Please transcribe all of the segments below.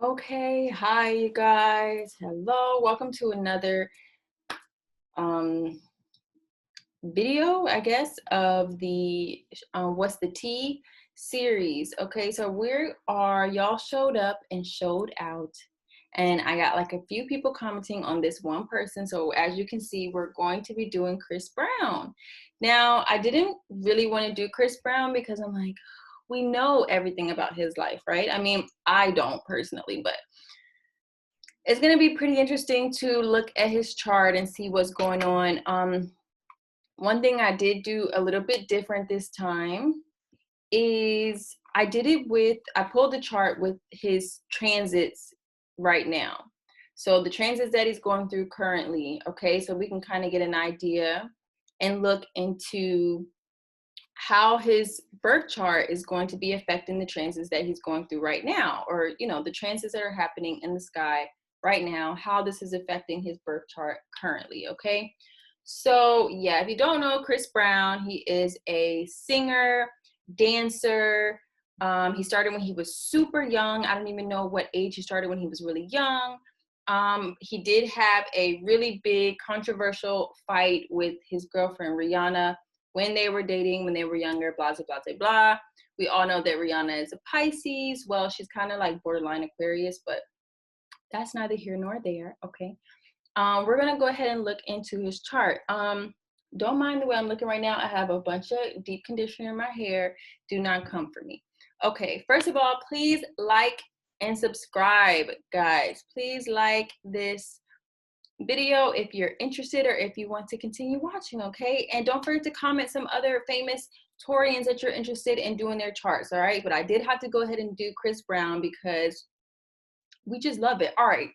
Okay, hi you guys. Hello, welcome to another um video, I guess, of the What's the Tea series. Okay, so y'all showed up and showed out, and I got like a few people commenting on this one person. So as you can see, we're going to be doing Chris Brown. Now, I didn't really want to do Chris Brown because I'm like, we know everything about his life, right? I mean, I don't personally, but it's going to be pretty interesting to look at his chart and see what's going on. One thing I did do a little bit different this time is I pulled the chart with his transits right now. So the transits that he's going through currently, okay, so we can kind of get an idea and look into how his birth chart is going to be affecting the transits that he's going through right now, or the transits that are happening in the sky right now, how this is affecting his birth chart currently. Okay, so yeah, if you don't know Chris Brown, he is a singer, dancer. He started when he was super young. I don't even know what age he started, when he was really young. He did have a really big controversial fight with his girlfriend Rihanna when they were dating, when they were younger, blah, blah, blah, blah, blah. We all know that Rihanna is a Pisces. Well, she's kind of like borderline Aquarius, but that's neither here nor there, okay? We're gonna go ahead and look into his chart. Don't mind the way I'm looking right now. I have a bunch of deep conditioner in my hair. Do not come for me. Okay, first of all, please like and subscribe, guys. Please like this video if you're interested or if you want to continue watching, okay? And don't forget to comment some other famous Taurians that you're interested in doing their charts, all right? But I did have to go ahead and do Chris Brown because we just love it. All right,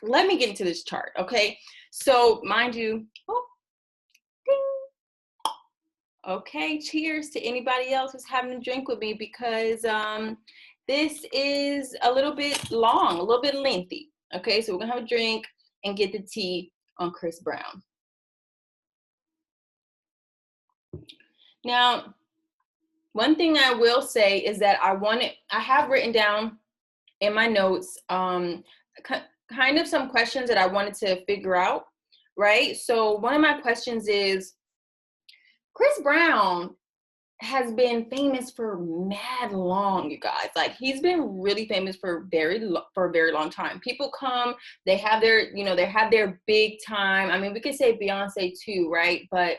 let me get into this chart, okay? So mind you, oh, ding. Okay, cheers to anybody else who's having a drink with me, because this is a little bit long, a little bit lengthy. Okay, so we're gonna have a drink and get the tea on Chris Brown. Now, one thing I will say is that I have written down in my notes kind of some questions that I wanted to figure out, right? So one of my questions is, Chris Brown has been famous for mad long, you guys. Like, he's been really famous for a very long time. People come, they have their big time. I mean, we could say Beyonce too, right? But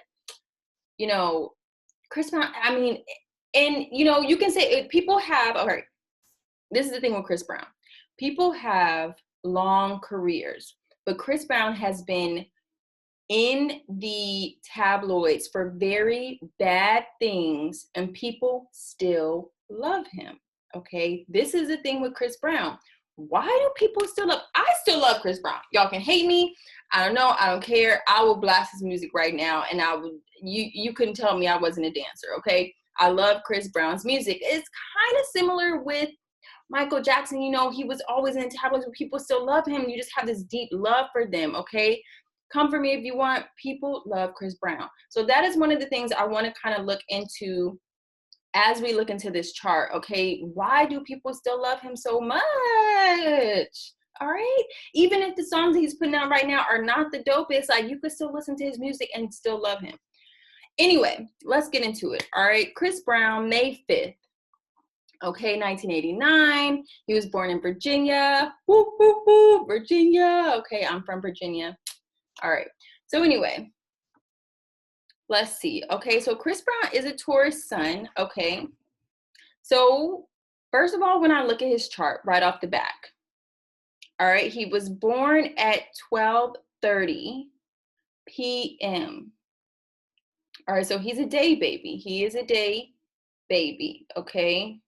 Chris Brown, I mean, and you can say people have, okay, this is the thing with Chris Brown. People have long careers, but Chris Brown has been in the tabloids for very bad things, and people still love him. Okay, this is the thing with Chris Brown. Why do people still love? I still love Chris Brown. Y'all can hate me. I don't know. I don't care. I will blast his music right now, and I would. You couldn't tell me I wasn't a dancer. Okay, I love Chris Brown's music. It's kind of similar with Michael Jackson. He was always in tabloids, but people still love him. You just have this deep love for them. Okay, come for me if you want. People love Chris Brown. So that is one of the things I want to kind of look into as we look into this chart. Okay, why do people still love him so much? All right, even if the songs that he's putting out right now are not the dopest, like, you could still listen to his music and still love him. Anyway, let's get into it. All right, Chris Brown, May 5th. Okay, 1989. He was born in Virginia. Woo, woo, woo, Virginia. Okay, I'm from Virginia. All right, so anyway, let's see. Okay, so Chris Brown is a Taurus sun. Okay, so first of all, when I look at his chart right off the back, all right, he was born at 12:30 p.m. All right, so he's a day baby. He is a day baby. Okay,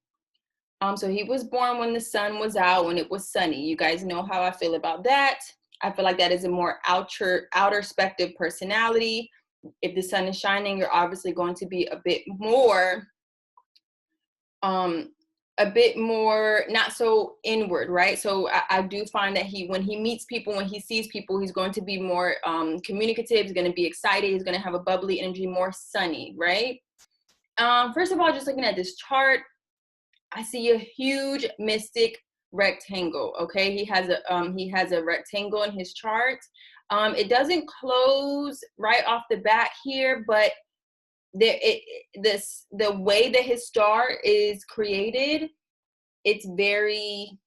so he was born when the sun was out, when it was sunny. You guys know how I feel about that. I feel like that is a more outer spective personality. If the sun is shining, you're obviously going to be a bit more not so inward, right? So I do find that when he meets people, when he sees people, he's going to be more communicative. He's going to be excited. He's going to have a bubbly energy, more sunny, right? First of all, just looking at this chart, I see a huge mystic rectangle. Okay, he has a rectangle in his chart. It doesn't close right off the bat here, but the way that his star is created, it's very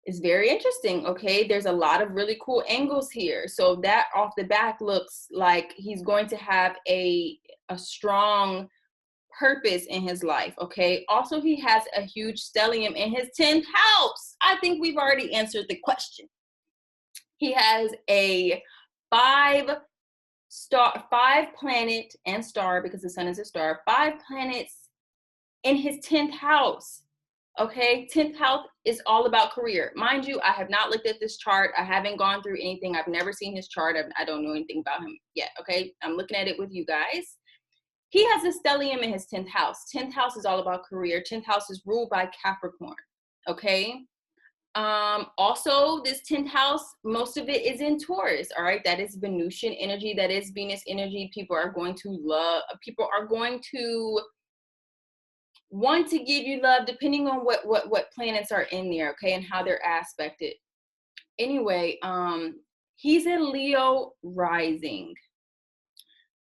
interesting. Okay, there's a lot of really cool angles here. So that off the back looks like he's going to have a strong purpose in his life. Okay, also he has a huge stellium in his 10th house. I think we've already answered the question. He has a five planet and star, because the sun is a star, 5 planets in his 10th house. Okay, 10th house is all about career. Mind you, I have not looked at this chart. I haven't gone through anything. I've never seen his chart. I don't know anything about him yet. Okay, I'm looking at it with you guys. He has a stellium in his 10th house. 10th house is all about career. 10th house is ruled by Capricorn. Okay. Also, this 10th house, most of it is in Taurus. All right. That is Venusian energy. That is Venus energy. People are going to want to give you love depending on what planets are in there. Okay. And how they're aspected. Anyway, he's a Leo rising.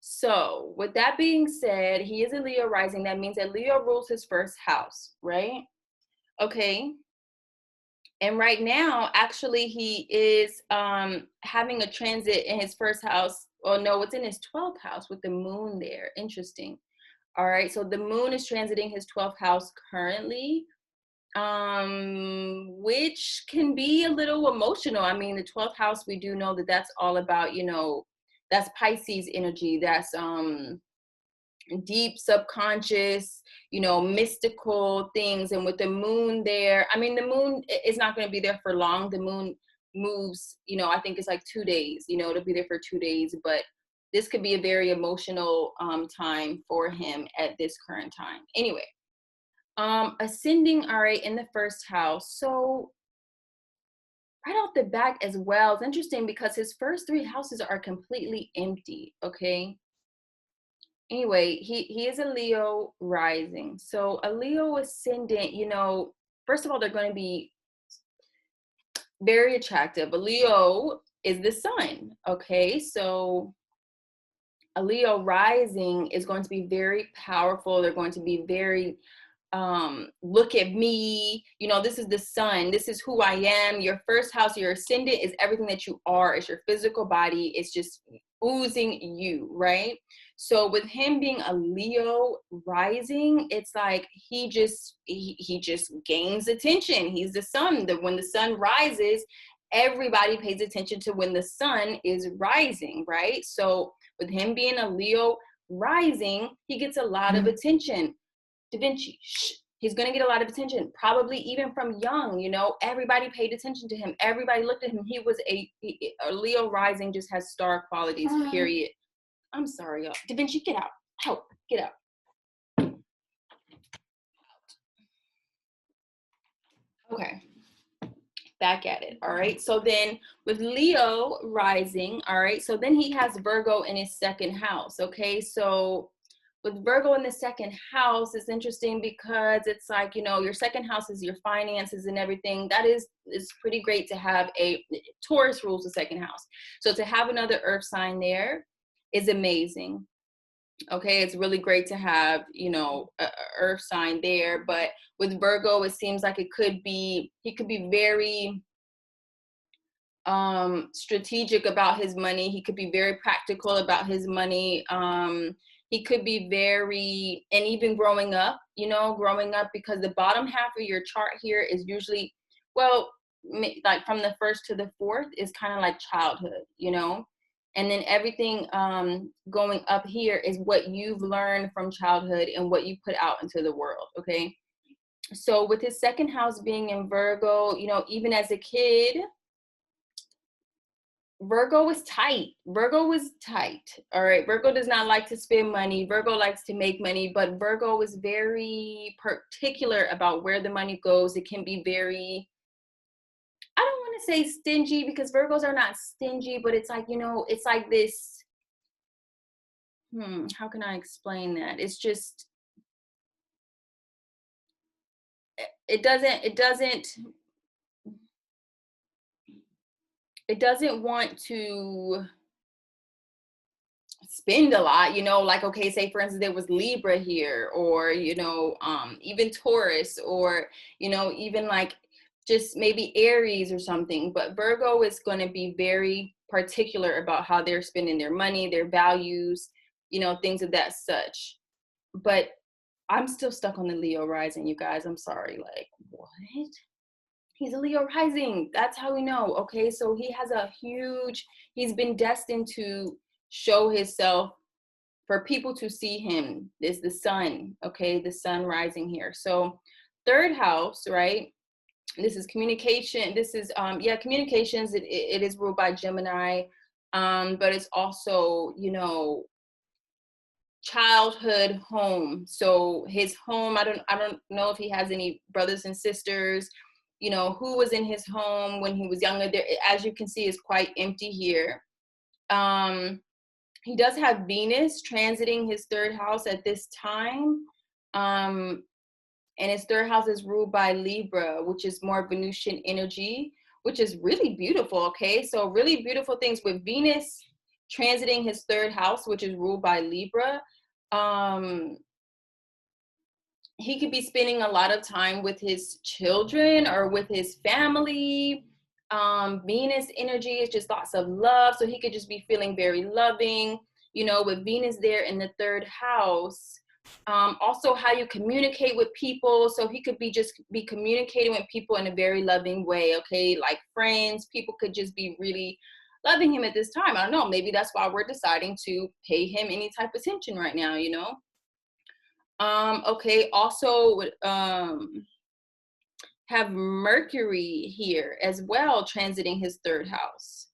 So with that being said, he is a Leo rising. That means that Leo rules his first house, right? Okay. And right now, actually, he is having a transit in his first house. Oh, no, it's in his 12th house with the moon there. Interesting. All right. So the moon is transiting his 12th house currently, which can be a little emotional. I mean, the 12th house, we do know that that's all about, that's Pisces energy. That's deep subconscious, mystical things. And with the moon there, I mean, the moon is not going to be there for long. The moon moves, I think it's like 2 days, it'll be there for 2 days, but this could be a very emotional time for him at this current time. Anyway, ascending, all right, in the first house. So right off the back as well, it's interesting because his first 3 houses are completely empty. Okay. Anyway, he is a Leo rising. So a Leo ascendant, first of all, they're going to be very attractive. A Leo is the sun. Okay. So a Leo rising is going to be very powerful. They're going to be very look at me, this is the sun, this is who I am. Your first house, your ascendant, is everything that you are. It's your physical body. It's just oozing you, right? So with him being a Leo rising, it's like he just gains attention. He's the sun. That when the sun rises, everybody pays attention to when the sun is rising, right? So with him being a Leo rising, he gets a lot of attention. Da Vinci, he's going to get a lot of attention, probably even from young. Everybody paid attention to him. Everybody looked at him. He was a Leo rising, just has star qualities, period. I'm sorry, y'all. Da Vinci, get out. Help, get out. Okay, back at it. All right, so then with Leo rising, all right, so then he has Virgo in his 2nd house. Okay, so with Virgo in the 2nd house, it's interesting because it's like, your 2nd house is your finances and everything. That is pretty great to have. Taurus rules the 2nd house. So to have another earth sign there is amazing. Okay, it's really great to have, a earth sign there. But with Virgo, it seems like he could be very strategic about his money. He could be very practical about his money. He could be very, and even growing up, because the bottom half of your chart here is usually, well, like from the 1st to the 4th is kind of like childhood, and then everything going up here is what you've learned from childhood and what you put out into the world. Okay. So with his 2nd house being in Virgo, even as a kid, Virgo was tight. All right. Virgo does not like to spend money. Virgo likes to make money, but Virgo is very particular about where the money goes. It can be very, I don't want to say stingy, because Virgos are not stingy, but it's like, it's like this. How can I explain that? It's just, it doesn't want to spend a lot, you know, like, okay, say for instance there was Libra here, or even Taurus, or even like just maybe Aries or something. But Virgo is going to be very particular about how they're spending their money, their values, things of that such. But I'm still stuck on the Leo rising, you guys. I'm sorry. Like, what? He's a Leo rising. That's how we know. Okay, so he's been destined to show himself for people to see him. Is the sun. Okay, the sun rising here. So third house, right? This is communication. This is communications. It is ruled by Gemini, but it's also childhood home. So his home, I don't know if he has any brothers and sisters, who was in his home when he was younger. There, as you can see, is quite empty here. He does have Venus transiting his third house at this time. And his third house is ruled by Libra, which is more Venusian energy, which is really beautiful. Okay, so really beautiful things with Venus transiting his third house, which is ruled by Libra. He could be spending a lot of time with his children or with his family. Venus energy is just lots of love, so he could just be feeling very loving, with Venus there in the third house. Also how you communicate with people, so he could be communicating with people in a very loving way. Okay, like friends, people could just be really loving him at this time. I don't know, maybe that's why we're deciding to pay him any type of attention right now. Okay, also have Mercury here as well transiting his third house.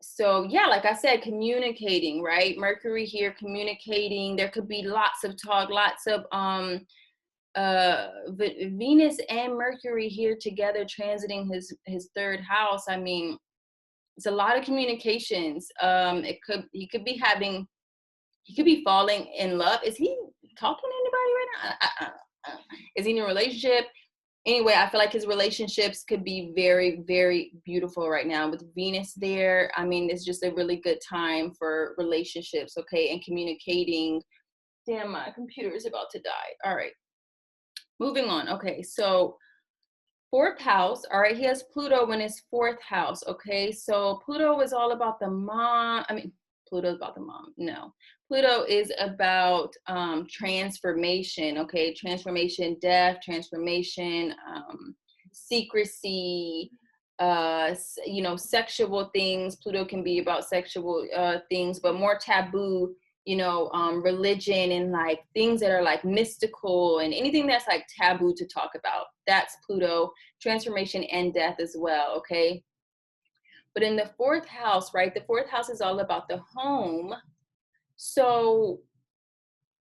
So yeah, like I said, communicating, right? Mercury here communicating. There could be lots of talk, lots of Venus and Mercury here together transiting his third house. I mean, it's a lot of communications. He could be falling in love. Is he talking to anybody right now? Is he in a relationship? Anyway, I feel like his relationships could be very, very beautiful right now with Venus there. I mean, it's just a really good time for relationships, okay, and communicating. Damn, my computer is about to die. All right, moving on. Okay, so fourth house. All right, he has Pluto in his fourth house. Okay, so Pluto is all about the mom. I mean, Pluto's about the mom. No, Pluto is about transformation. Okay, transformation, death, transformation, secrecy, sexual things. Pluto can be about sexual things, but more taboo, religion and like things that are like mystical and anything that's like taboo to talk about. That's Pluto, transformation and death as well. Okay. But in the fourth house, right? The fourth house is all about the home. So,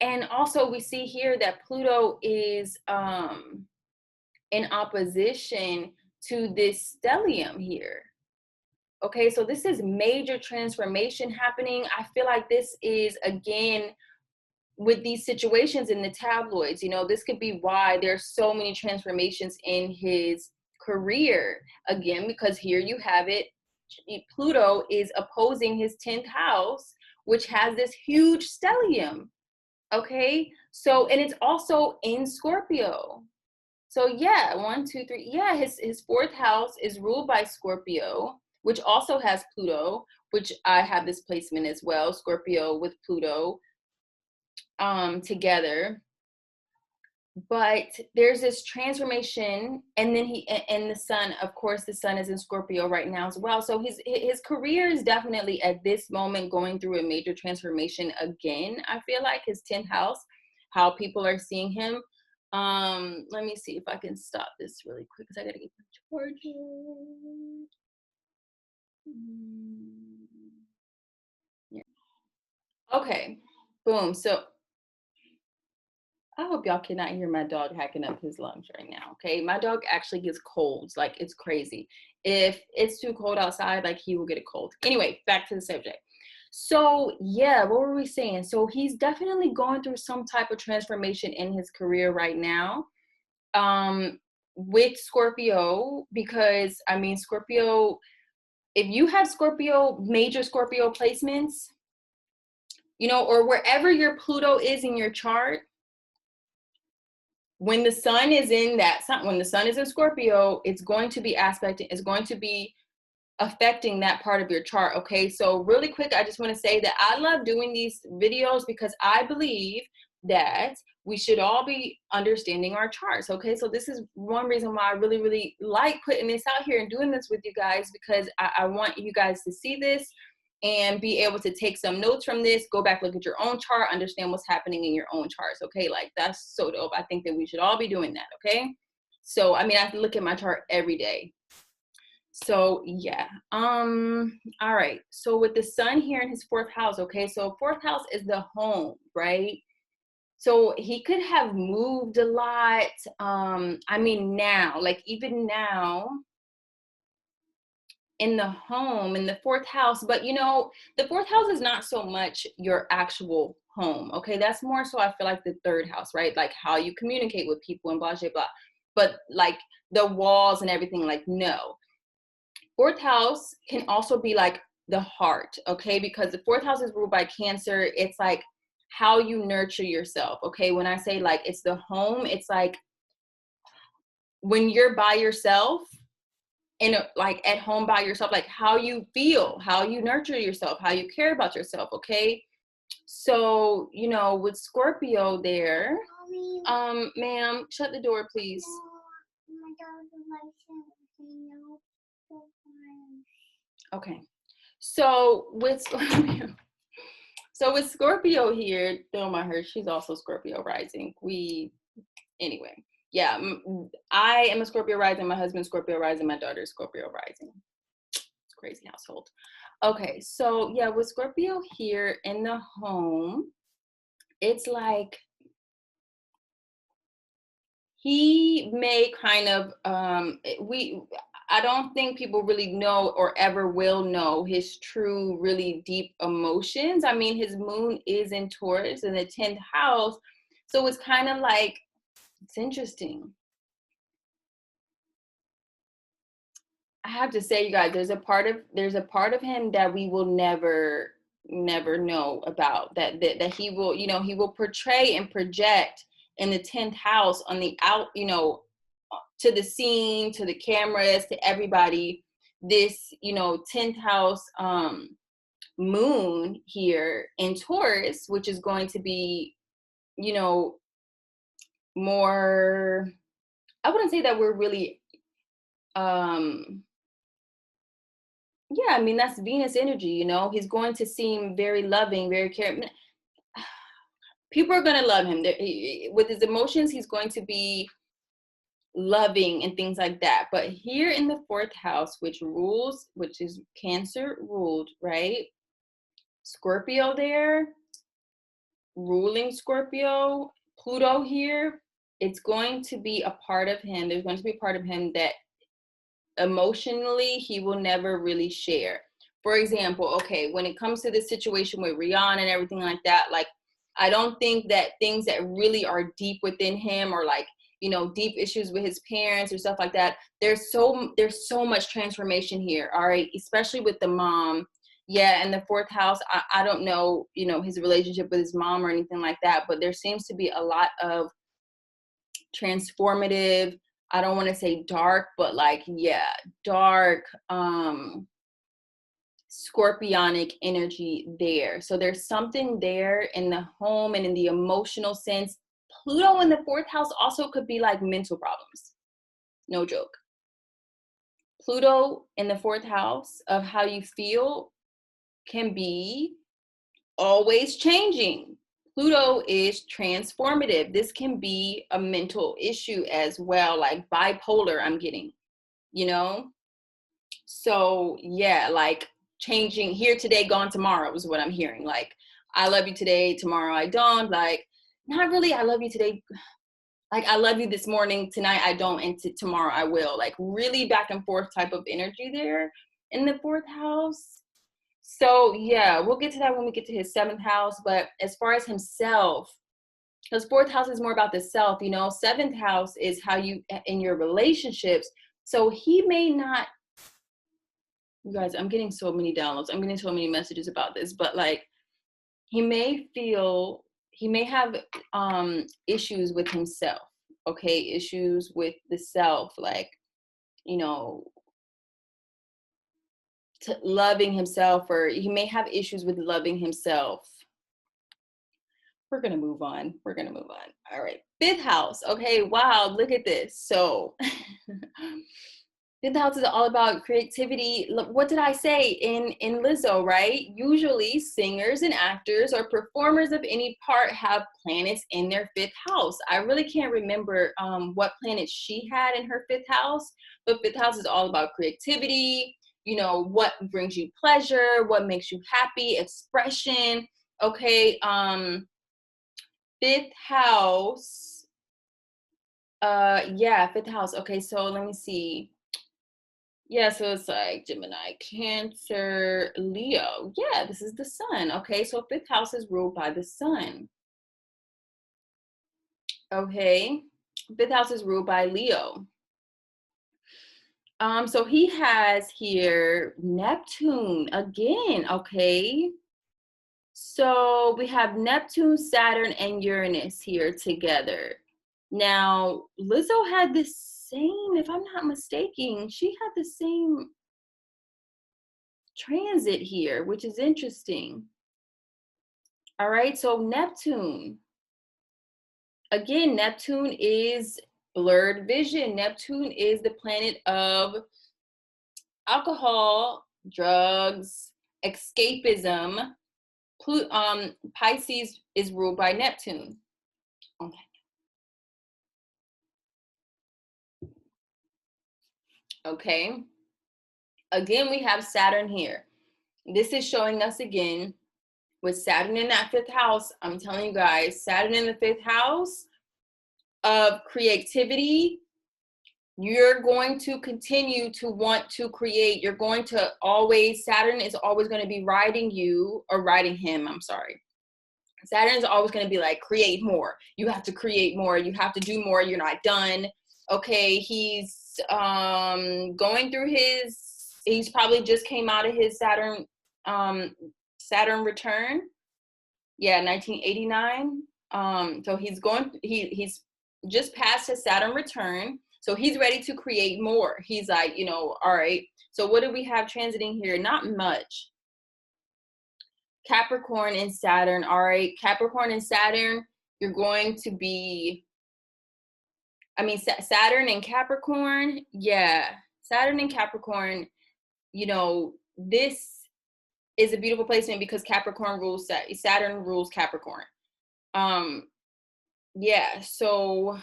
and also we see here that Pluto is in opposition to this stellium here. Okay, so this is major transformation happening. I feel like this is, again, with these situations in the tabloids, this could be why there's so many transformations in his career. Again, because here you have it, Pluto is opposing his 10th house, which has this huge stellium. Okay, so, and it's also in Scorpio. So yeah, 1, 2, 3. Yeah, his fourth house is ruled by Scorpio, which also has Pluto, which I have this placement as well, Scorpio with Pluto together. But there's this transformation, and then and the sun, of course, the sun is in Scorpio right now as well. So his career is definitely at this moment going through a major transformation again. I feel like his 10th house, how people are seeing him. Let me see if I can stop this really quick because I gotta get my charger. Yeah. Okay. Boom. So I hope y'all cannot hear my dog hacking up his lungs right now, okay? My dog actually gets colds, like it's crazy. If it's too cold outside, like he will get a cold. Anyway, back to the subject. So yeah, what were we saying? So he's definitely going through some type of transformation in his career right now. with Scorpio, because I mean, Scorpio, if you have Scorpio, major Scorpio placements, you know, or wherever your Pluto is in your chart, when the sun is in that sun, when the sun is in Scorpio, it's going to be aspecting, it's going to be affecting that part of your chart. Okay, so really quick, I just want to say that I love doing these videos because I believe that we should all be understanding our charts. Okay, so this is one reason why I really like putting this out here and doing this with you guys, because I want you guys to see this and be able to take some notes from this, go back, look at your own chart, understand what's happening in your own charts. Okay, like that's so dope. I think that we should all be doing that. Okay, so I mean, I have to look at my chart every day. So yeah, all right, so with the sun here in his fourth house, okay, so fourth house is the home, right? So he could have moved a lot. I mean, now, like even now in the home, in the fourth house, but you know, the fourth house is not so much your actual home, okay? That's more so, I feel like, the third house, right? Like how you communicate with people and blah blah blah. But like the walls and everything, like no. Fourth house can also be like the heart, okay? Because the fourth house is ruled by Cancer. It's like how you nurture yourself, okay? When I say like it's the home, it's like when you're by yourself, in a, like at home by yourself, like how you feel, how you nurture yourself, how you care about yourself, okay? So, you know, with Scorpio there, ma'am, shut the door, please. Okay. So with Scorpio, so with Scorpio here, Thelma her, she's also Scorpio rising. Anyway, yeah, I am a Scorpio rising. My husband's Scorpio rising. My daughter's Scorpio rising. It's a crazy household. Okay, so yeah, with Scorpio here in the home, it's like he may kind of I don't think people really know or ever will know his true really deep emotions. I mean, his moon is in Taurus in the 10th house, so it's kind of like, it's interesting. I have to say, you guys, there's a part of him that we will never know about, that he will, you know, he will portray and project in the 10th house on the out, you know, to the scene, to the cameras, to everybody, this, you know, 10th house moon here in Taurus, which is going to be, you know, more, I wouldn't say that we're really yeah, I mean, that's Venus energy, you know. He's going to seem very loving, very caring. People are going to love him. With his emotions, he's going to be loving and things like that. But here in the fourth house, which is Cancer ruled, right? Scorpio there, ruling Scorpio, Pluto here, it's going to be a part of him. There's going to be a part of him that emotionally he will never really share. For example, okay, when it comes to this situation with Rihanna and everything like that, like I don't think that things that really are deep within him, or like, you know, deep issues with his parents or stuff like that, there's so much transformation here, all right, especially with the mom. Yeah, and the fourth house, I don't know, you know, his relationship with his mom or anything like that, but there seems to be a lot of transformative, I don't want to say dark, but like, yeah, dark, scorpionic energy there. So there's something there in the home and in the emotional sense. Pluto in the fourth house also could be like mental problems. No joke. Pluto in the fourth house of how you feel can be always changing. Pluto is transformative. This can be a mental issue as well, like bipolar, I'm getting, you know? So yeah, like changing, here today, gone tomorrow is what I'm hearing. Like, I love you today, tomorrow I don't. Like, not really, I love you today. Like, I love you this morning, tonight I don't, and tomorrow I will. Like, really back and forth type of energy there in the fourth house. So yeah, we'll get to that when we get to his seventh house. But as far as himself, Because fourth house is more about the self, you know. Seventh house is how you in your relationships. So he may not, you guys, I'm getting so many downloads. I'm getting so many messages about this, but like he may have issues with himself, okay? Issues with the self, like, you know, loving himself, or he may have issues with loving himself. We're going to move on. We're going to move on. All right. Fifth house. Okay. Wow. Look at this. So fifth house is all about creativity. Look, what did I say in Lizzo, right? Usually singers and actors or performers of any part have planets in their fifth house. I really can't remember what planet she had in her fifth house, but fifth house is all about creativity, you know, what brings you pleasure, what makes you happy, expression. Okay. Fifth house. Yeah, fifth house. Okay, so let me see. Yeah, so it's like Gemini, Cancer, Leo. Yeah, this is the sun. Okay, so fifth house is ruled by the sun. Okay, fifth house is ruled by Leo. So he has here Neptune again. Okay, so we have Neptune, Saturn, and Uranus here together. Now, Lizzo had the same, if I'm not mistaken, she had the same transit here, which is interesting. All right, so Neptune. Again, Neptune is blurred vision. Neptune is the planet of alcohol, drugs, escapism. Pisces is ruled by Neptune. Okay. Okay. Again, we have Saturn here. This is showing us again with Saturn in that fifth house. I'm telling you guys, Saturn in the fifth house of creativity. You're going to continue to want to create. You're going to always, Saturn is always going to be riding you, or riding him, I'm sorry. Saturn is always going to be like, create more. You have to create more. You have to do more. You're not done. Okay, he's going through he's probably just came out of his Saturn return. Yeah, 1989. So he's just passed his Saturn return. So he's ready to create more. He's like, you know, all right. So what do we have transiting here? Not much. Capricorn and Saturn. All right. Capricorn and Saturn, you're going to be, Saturn and Capricorn. Yeah. Saturn and Capricorn, you know, this is a beautiful placement because Capricorn rules Saturn rules Capricorn. Yeah, so,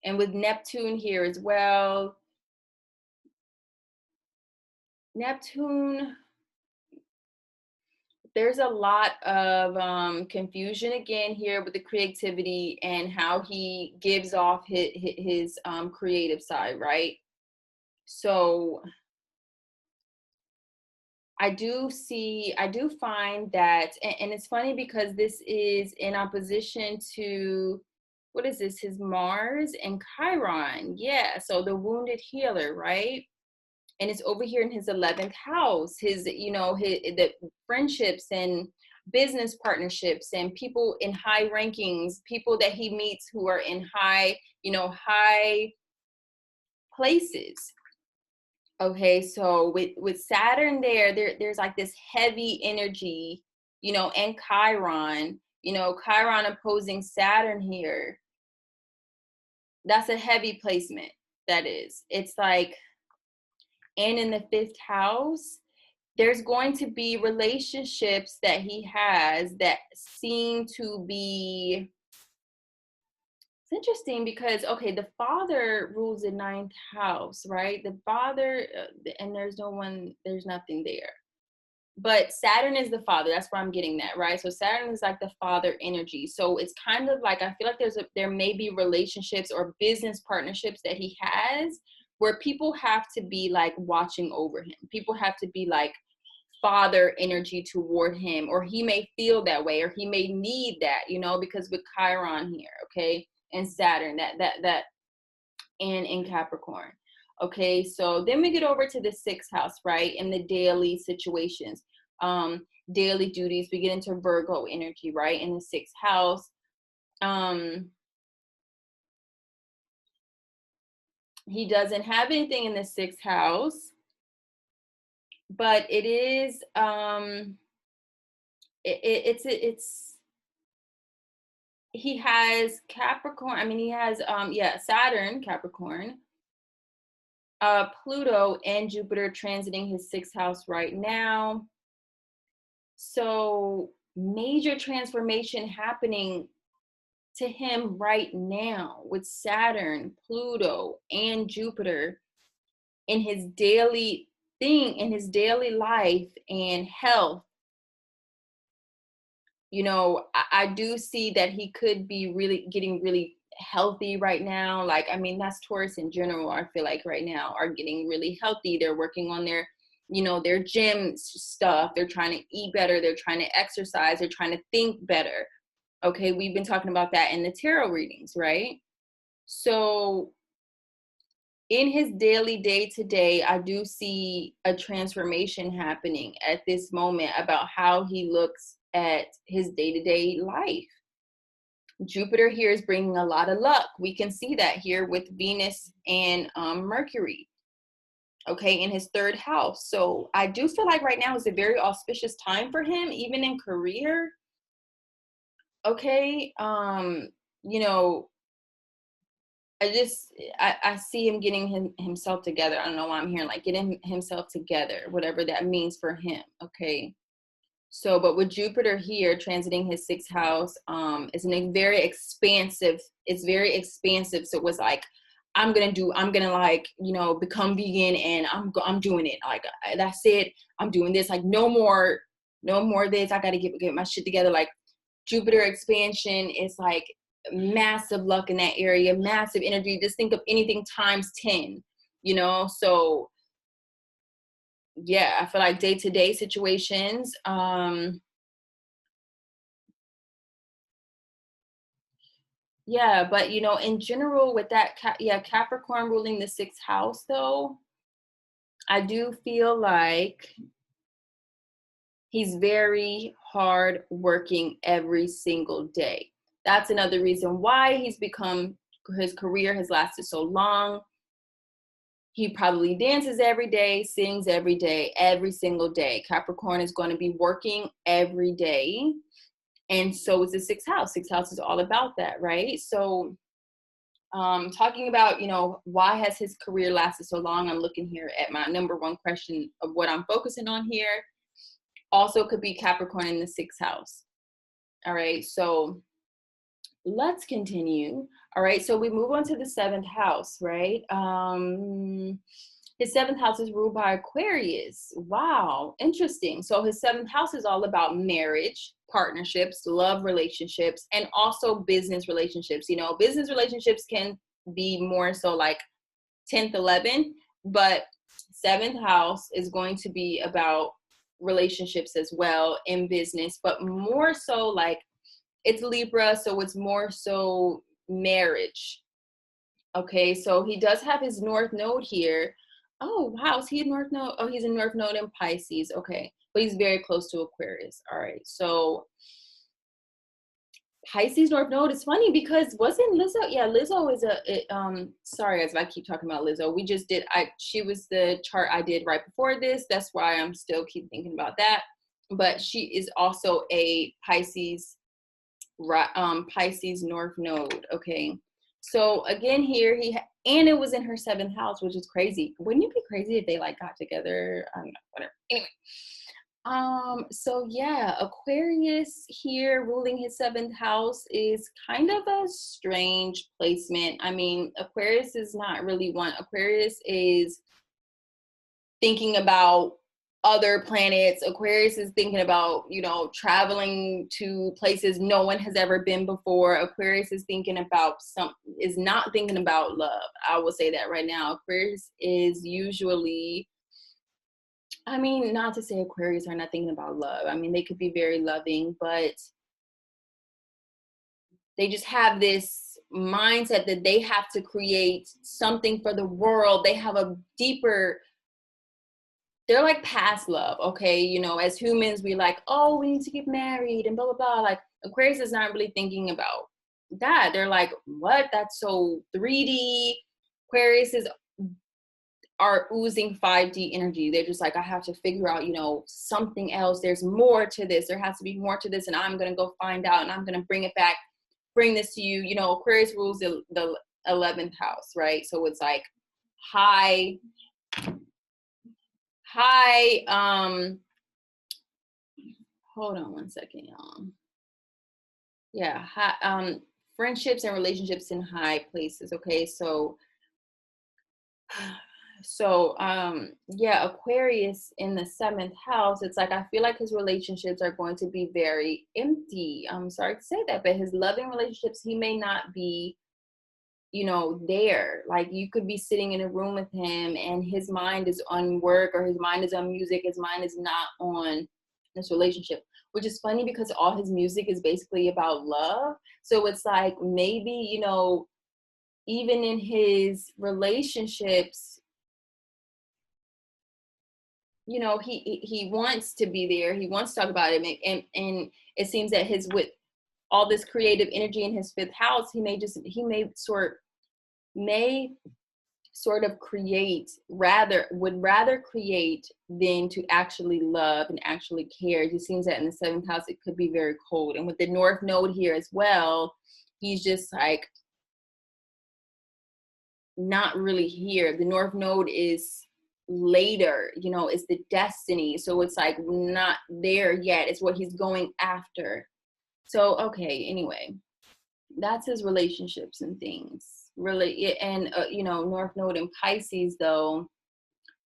and with Neptune here as well. Neptune, there's a lot of confusion again here with the creativity and how he gives off his creative side, right? So I do find that, and it's funny because this is in opposition to, what is this, his Mars and Chiron. Yeah, so the wounded healer, right? And it's over here in his 11th house, the friendships and business partnerships and people in high rankings, people that he meets who are in high places. Okay, so with Saturn there's like this heavy energy, you know, and Chiron, Chiron opposing Saturn here. That's a heavy placement. That is. It's like, and in the fifth house, there's going to be relationships that he has that seem to be, it's interesting because, okay, the father rules the ninth house, right? The father, and there's nothing there. But Saturn is the father. That's where I'm getting that, right? So Saturn is like the father energy. So it's kind of like, I feel like there may be relationships or business partnerships that he has where people have to be like watching over him. People have to be like father energy toward him, or he may feel that way, or he may need that, you know, because with Chiron here, okay, and Saturn, that and in Capricorn. Okay, so then we get over to the sixth house, right? In the daily situations, daily duties, we get into Virgo energy, right? In the sixth house. He doesn't have anything in the sixth house, but it is it's he has Capricorn. I mean, he has Saturn, Capricorn, Pluto, and Jupiter transiting his sixth house right now. So major transformation happening to him right now with Saturn, Pluto, and Jupiter in his daily thing, in his daily life and health. You know, I do see that he could be really getting really healthy right now. Like, I mean, that's Taurus in general, I feel like right now are getting really healthy. They're working on their, you know, their gym stuff. They're trying to eat better. They're trying to exercise. They're trying to think better. Okay, we've been talking about that in the tarot readings, right? So in his daily day-to-day, I do see a transformation happening at this moment about how he looks at his day-to-day life. Jupiter here is bringing a lot of luck. We can see that here with Venus and Mercury, okay, in his third house. So I do feel like right now is a very auspicious time for him, even in career. Okay, you know, I see him getting himself together. I don't know why I'm hearing like getting himself together, whatever that means for him. Okay. So, but with Jupiter here transiting his sixth house, it's very expansive. It's very expansive. So it was like, I'm gonna like, you know, become vegan and I'm doing it. Like, that's it. I'm doing this. Like, no more this. I got to get my shit together. Like, Jupiter expansion is like massive luck in that area, massive energy. Just think of anything times 10, you know? So yeah, I feel like day-to-day situations, yeah, but you know, in general with that, Capricorn ruling the sixth house though, I do feel like he's very hard working every single day. That's another reason why his career has lasted so long. He probably dances every day, sings every day, every single day. Capricorn is going to be working every day. And so is the sixth house. Sixth house is all about that, right? So talking about, you know, why has his career lasted so long? I'm looking here at my number one question of what I'm focusing on here. Also could be Capricorn in the sixth house. All right, so let's continue. All right, so we move on to the seventh house, right? His seventh house is ruled by Aquarius. Wow, interesting. So his seventh house is all about marriage, partnerships, love relationships, and also business relationships. You know, business relationships can be more so like 10th, 11th, but seventh house is going to be about relationships as well in business, but more so like it's Libra, so it's more so marriage. Okay, so he does have his North Node here. Oh, wow, is he a North Node? Oh, he's a North Node in Pisces. Okay, but he's very close to Aquarius. All right, so Pisces North Node is funny because wasn't Lizzo? Yeah, Lizzo is sorry guys if I keep talking about Lizzo. We just did, she was the chart I did right before this. That's why I'm still keep thinking about that. But she is also a Pisces, Pisces North Node. Okay, so again here and it was in her seventh house, which is crazy. Wouldn't it be crazy if they like got together? I don't know, whatever. Anyway, so yeah, Aquarius here ruling his seventh house is kind of a strange placement. I mean, Aquarius is not really one. Aquarius is thinking about other planets. Aquarius is thinking about, you know, traveling to places no one has ever been before. Aquarius is thinking about is not thinking about love. I will say that right now. Aquarius is usually I mean, not to say Aquarius are not thinking about love. I mean, they could be very loving, but they just have this mindset that they have to create something for the world. They have a deeper, they're like past love, okay? You know, as humans, we like, oh, we need to get married and blah, blah, blah. Like Aquarius is not really thinking about that. They're like, what? That's so 3D. Aquarius are oozing 5D energy. They're just like, I have to figure out, you know, something else. There's more to this. There has to be more to this. And I'm going to go find out and I'm going to bring it back, bring this to you. You know, Aquarius rules the 11th house, right? So it's like high, hold on one second, y'all. Yeah, high, friendships and relationships in high places. Okay, yeah, Aquarius in the 7th house, it's like I feel like his relationships are going to be very empty. I'm sorry to say that, but his loving relationships, he may not be, you know, there. Like you could be sitting in a room with him and his mind is on work or his mind is on music, his mind is not on this relationship, which is funny because all his music is basically about love. So it's like maybe, you know, even in his relationships, you know, he wants to be there, he wants to talk about it, and it seems that his, with all this creative energy in his 5th house, he may sort of create, would rather create than to actually love and actually care. It just seems that in the 7th house it could be very cold, and with the North Node here as well, he's just like not really here. The North Node is later, you know, it's the destiny. So it's like not there yet. It's what he's going after. So, okay, anyway, that's his relationships and things. Really, and, you know, North Node in Pisces, though.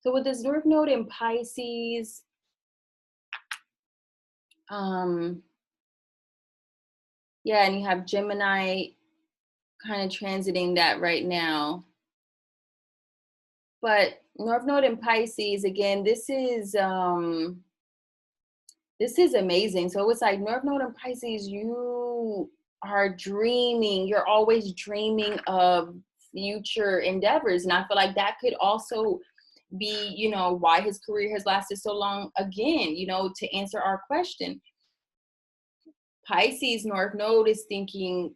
So with this North Node in Pisces, yeah, and you have Gemini kind of transiting that right now. But North Node in Pisces, again, this is amazing. So it's like North Node in Pisces, you are dreaming, you're always dreaming of future endeavors. And I feel like that could also be, you know, why his career has lasted so long. Again, you know, to answer our question, Pisces North Node is thinking,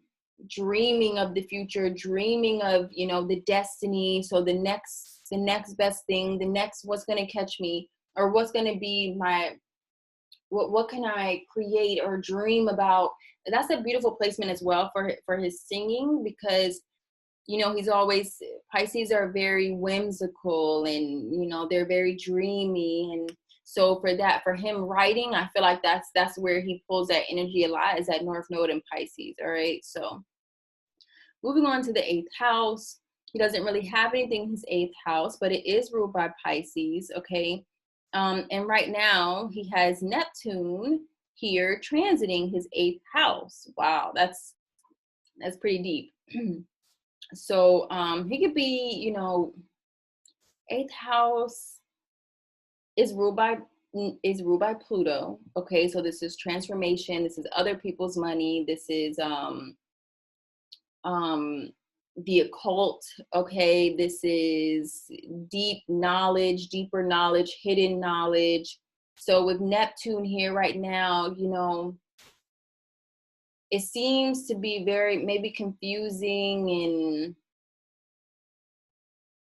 dreaming of the future, dreaming of, you know, the destiny. So the next best thing, the next, what's going to catch me, or what's going to be my, what can I create or dream about. That's a beautiful placement as well for his singing, because, you know, he's always, Pisces are very whimsical and, you know, they're very dreamy. And so for him writing, I feel like that's where he pulls that energy a lot, is that North Node in Pisces. All right, so moving on to the 8th house. He doesn't really have anything in his 8th house, but it is ruled by Pisces, okay? And right now he has Neptune here transiting his 8th house. Wow, that's pretty deep. So he could be, you know, 8th house is ruled by Pluto. Okay, so this is transformation. This is other people's money. This is the occult. Okay, this is deep knowledge, deeper knowledge, hidden knowledge. So with Neptune here right now, you know, it seems to be very maybe confusing, and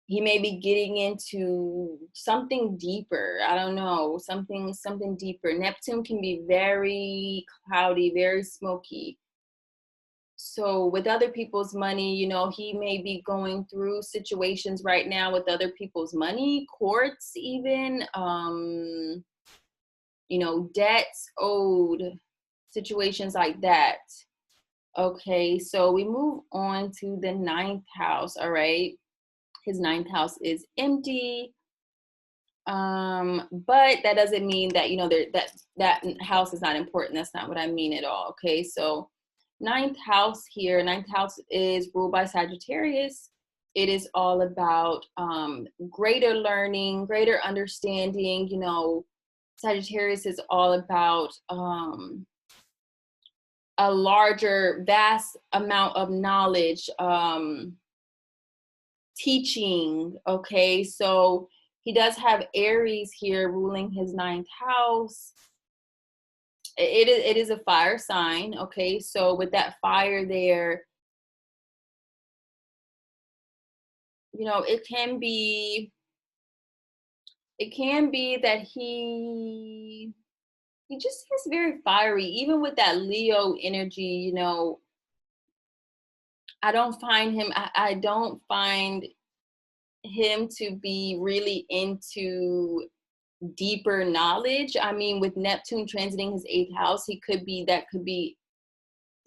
he may be getting into something deeper. I don't know, something deeper. Neptune can be very cloudy, very smoky. So with other people's money, you know, he may be going through situations right now with other people's money, courts even, you know, debts owed, situations like that. Okay, so we move on to the 9th house. All right, his 9th house is empty. But that doesn't mean that, you know, that house is not important. That's not what I mean at all. Okay, so 9th house here, 9th house is ruled by Sagittarius. It is all about greater learning, greater understanding. You know, Sagittarius is all about a larger, vast amount of knowledge, teaching. Okay, so he does have Aries here ruling his ninth house. It is a fire sign. Okay, so with that fire there, you know, it can be that he just seems very fiery, even with that Leo energy. You know, I don't find him to be really into deeper knowledge. I mean, with Neptune transiting his eighth house, that could be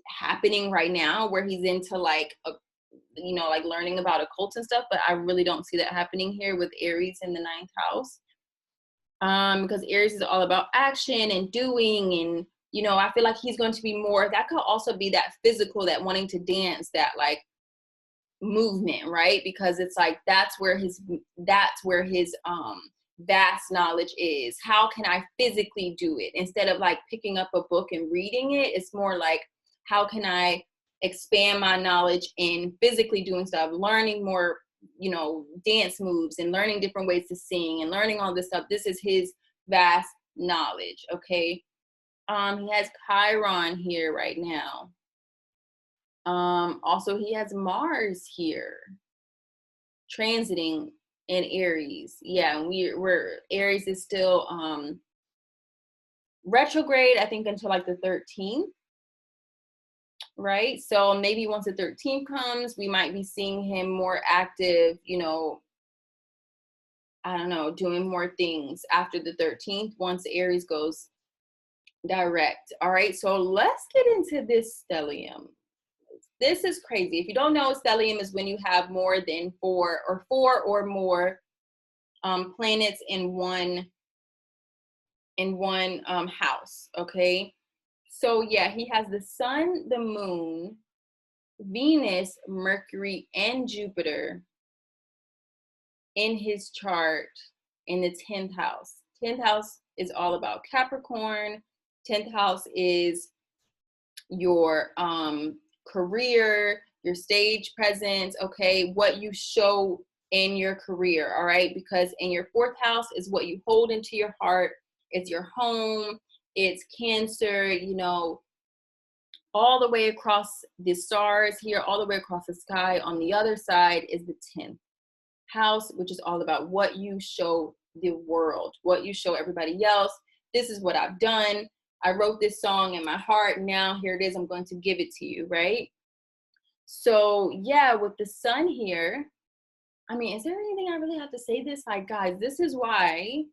happening right now, where he's into like you know, like learning about occult and stuff, but I really don't see that happening here with Aries in the ninth house. Because Aries is all about action and doing, and you know, I feel like he's going to be more, that could also be that physical, that wanting to dance, that like movement, right? Because it's like that's where his vast knowledge is. How can I physically do it? Instead of like picking up a book and reading it, it's more like, how can I expand my knowledge in physically doing stuff, learning more, you know, dance moves and learning different ways to sing and learning all this stuff. This is his vast knowledge. Okay. He has Chiron here right now. Also he has Mars here transiting in Aries. Yeah, and we're Aries is still retrograde, I think, until like the 13th, right? So maybe once the 13th comes, we might be seeing him more active, you know, I don't know, doing more things after the 13th once Aries goes direct. All right, so let's get into this stellium. This is crazy. If you don't know, stellium is when you have more than four or more planets in one house. Okay, so yeah, he has the sun, the moon, Venus, Mercury, and Jupiter in his chart in the 10th house. 10th house is all about Capricorn. 10th house is your career, your stage presence, okay, what you show in your career, all right? Because in your 4th house is what you hold into your heart. It's your home, it's Cancer, you know, all the way across the stars here, all the way across the sky. On the other side is the 10th house, which is all about what you show the world, what you show everybody else. This is what I've done. I wrote this song in my heart. Now here it is. I'm going to give it to you, right? So yeah, with the sun here, I mean, is there anything I really have to say this? Like, guys, this is why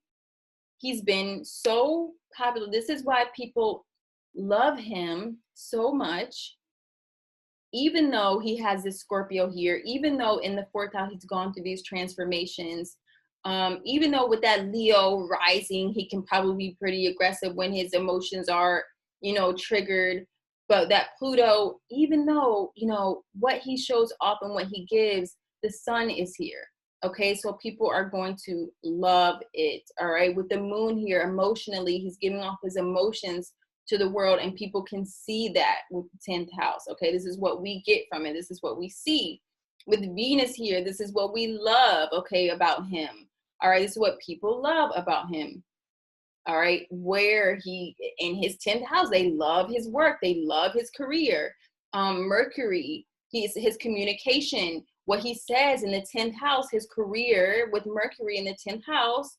he's been so popular. This is why people love him so much, even though he has this Scorpio here, even though in the 4th house he's gone through these transformations, even though with that Leo rising, he can probably be pretty aggressive when his emotions are, you know, triggered. But that Pluto, even though, you know, what he shows off and what he gives, the sun is here. Okay, so people are going to love it. All right, with the moon here, emotionally, he's giving off his emotions to the world, and people can see that with the 10th house. Okay, this is what we get from it. This is what we see. With Venus here, this is what we love, okay, about him. All right, this is what people love about him. All right, where he, in his 10th house, they love his work, they love his career. Mercury, his communication, what he says in the 10th house, his career with Mercury in the 10th house,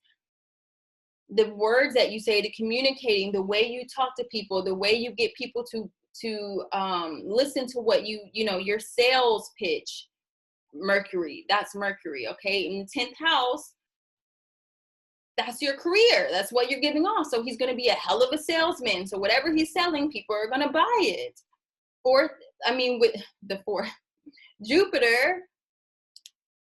the words that you say, the communicating, the way you talk to people, the way you get people to listen to what you know, your sales pitch. Mercury, that's Mercury. Okay, in the 10th house, that's your career, that's what you're giving off. So he's going to be a hell of a salesman. So whatever he's selling, people are going to buy it. With the 4th, Jupiter,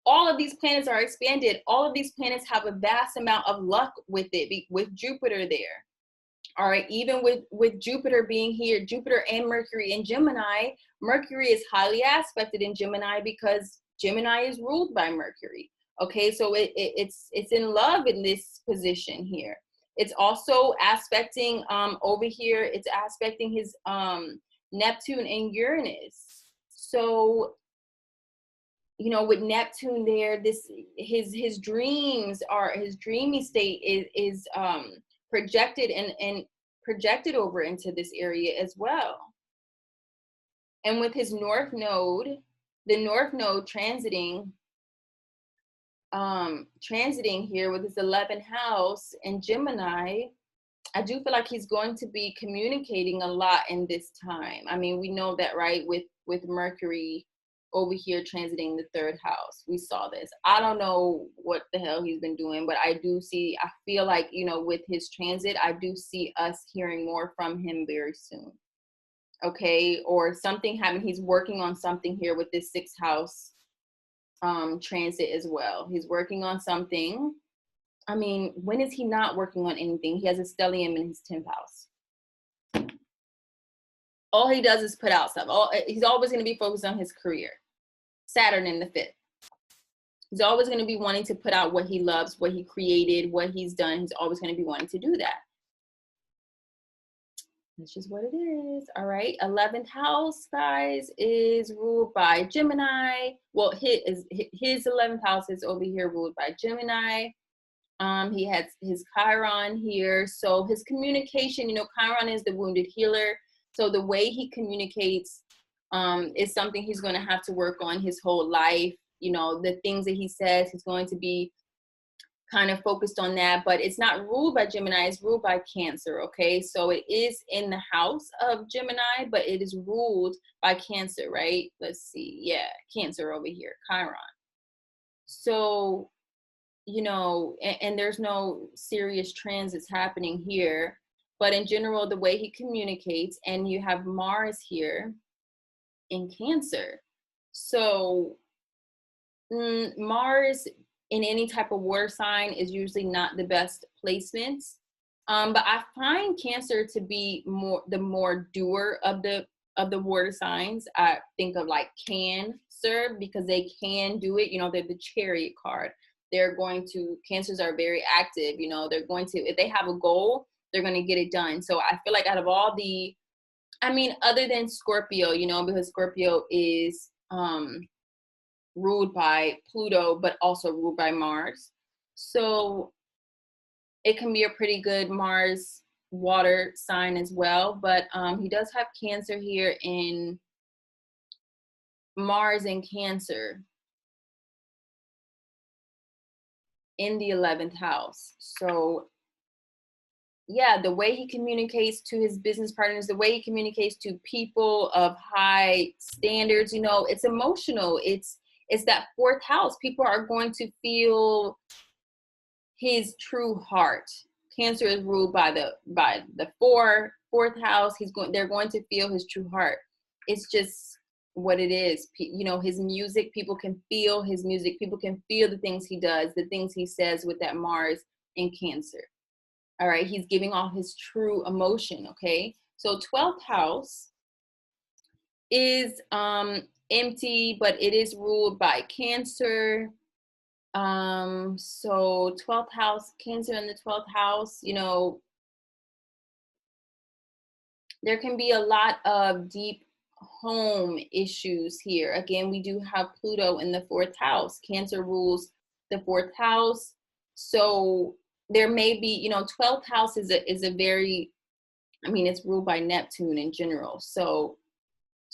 all of these planets are expanded. All of these planets have a vast amount of luck with it, with Jupiter there. All right, even with Jupiter being here, Jupiter and Mercury in Gemini, Mercury is highly aspected in Gemini because Gemini is ruled by Mercury. Okay, so it's in love in this position here. It's also aspecting over here, it's aspecting his Neptune and Uranus. So, you know, with Neptune there, this his dreams are, his dreamy state is projected and projected over into this area as well. And with his North Node, the North Node transiting here with his 11th house in Gemini, I do feel like he's going to be communicating a lot in this time. I mean, we know that, right? With Mercury over here transiting the 3rd house, we saw this. I don't know what the hell he's been doing, but I feel like, you know, with his transit, I do see us hearing more from him very soon. Okay, or something happened. He's working on something here with this 6th house transit as well. He's working on something. I mean, when is he not working on anything? He has a stellium in his 10th house. All he does is put out stuff. He's always going to be focused on his career. Saturn in the 5th. He's always going to be wanting to put out what he loves, what he created, what he's done. He's always going to be wanting to do that. That's just what it is. All right. 11th house, guys, is ruled by Gemini. Well, his 11th house is over here ruled by Gemini. He has his Chiron here. So his communication, you know, Chiron is the wounded healer. So the way he communicates is something he's going to have to work on his whole life. You know, the things that he says, he's going to be kind of focused on that, but it's not ruled by Gemini, it's ruled by Cancer. Okay, so it is in the house of Gemini, but it is ruled by Cancer, right? Let's see. Yeah, Cancer over here, Chiron. So, you know, and there's no serious transits happening here, but in general, the way he communicates, and you have Mars here in Cancer. So Mars in any type of water sign is usually not the best placements. But I find Cancer to be the more doer of the water signs. I think of like Cancer because they can do it. You know, they're the Chariot card. Cancers are very active. You know, they're going to, if they have a goal, they're going to get it done. So I feel like out of all other than Scorpio, you know, because Scorpio is ruled by Pluto, but also ruled by Mars. So it can be a pretty good Mars water sign as well. But he does have Cancer here in Mars and Cancer in the 11th house. So yeah, the way he communicates to his business partners, the way he communicates to people of high standards, you know, it's emotional. It's that 4th house. People are going to feel his true heart. Cancer is ruled by the fourth house. They're going to feel his true heart. It's just what it is. You know, his music, people can feel his music. People can feel the things he does, the things he says with that Mars in Cancer. All right, he's giving off his true emotion, okay? So 12th house is empty, but it is ruled by Cancer. So 12th house, Cancer in the 12th house, you know, there can be a lot of deep home issues here. Again, we do have Pluto in the 4th house. Cancer rules the 4th house. So there may be, you know, 12th house is a very, I mean, it's ruled by Neptune in general. So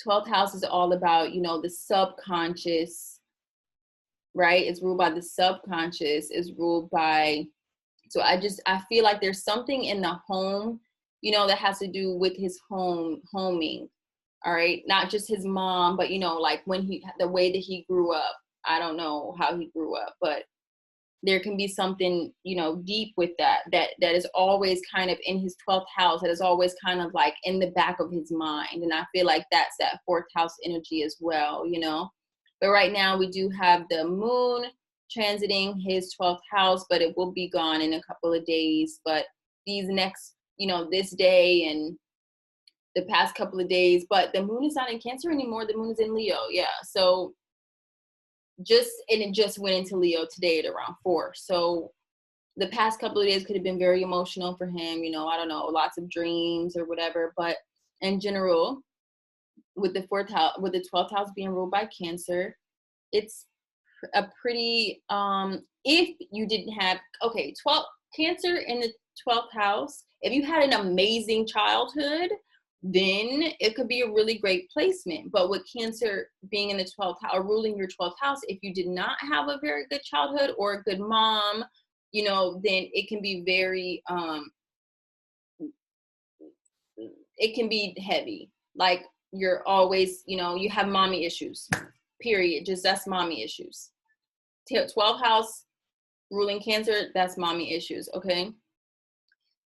12th house is all about, you know, the subconscious, right? It's ruled by the subconscious, is ruled by, so I feel like there's something in the home, you know, that has to do with his homing, all right? Not just his mom, but, you know, like the way that he grew up. I don't know how he grew up, but there can be something, you know, deep with that is always kind of in his 12th house, that is always kind of like in the back of his mind. And I feel like that's that 4th house energy as well, you know. But right now we do have the moon transiting his 12th house, but it will be gone in a couple of days. But these next, you know, this day and the past couple of days, but the moon is not in Cancer anymore. The moon is in Leo. Yeah. So it just went into Leo today at around 4. So the past couple of days could have been very emotional for him, you know, I don't know, lots of dreams or whatever. But in general, with the 12th house being ruled by Cancer, it's a pretty if you didn't have 12 Cancer in the 12th house, if you had an amazing childhood, then it could be a really great placement. But with Cancer being in the 12th house or ruling your 12th house, if you did not have a very good childhood or a good mom, you know, then it can be very it can be heavy. Like you're always, you know, you have mommy issues. Period. Just that's mommy issues. 12th house ruling Cancer, that's mommy issues, okay?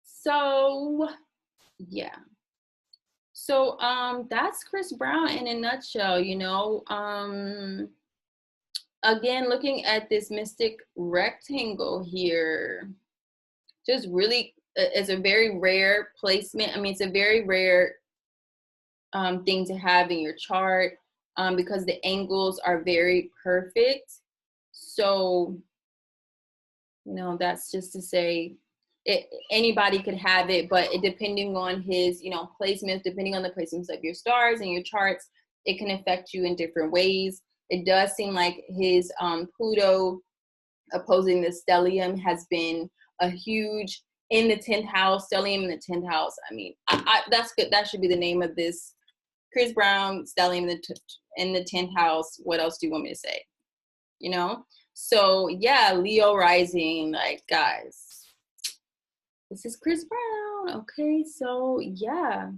So, yeah. So, that's Chris Brown in a nutshell, you know. Again, looking at this mystic rectangle here, just really is a very rare placement. I mean, it's a very rare thing to have in your chart because the angles are very perfect. So, you know, that's just to say anybody could have it, but depending on his, you know, placements, depending on the placements of your stars and your charts, it can affect you in different ways. It does seem like his Pluto opposing the stellium has been a huge in the 10th house, stellium in the 10th house. I mean, that's good. That should be the name of this. Chris Brown, stellium in the 10th house. What else do you want me to say? You know? So yeah, Leo rising, like guys, this is Chris Brown. Okay, so yeah.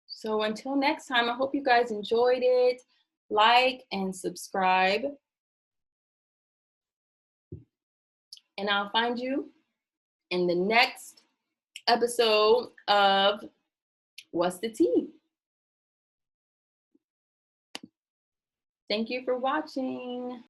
So until next time, I hope you guys enjoyed it. Like and subscribe. And I'll find you in the next episode of What's the Tea? Thank you for watching.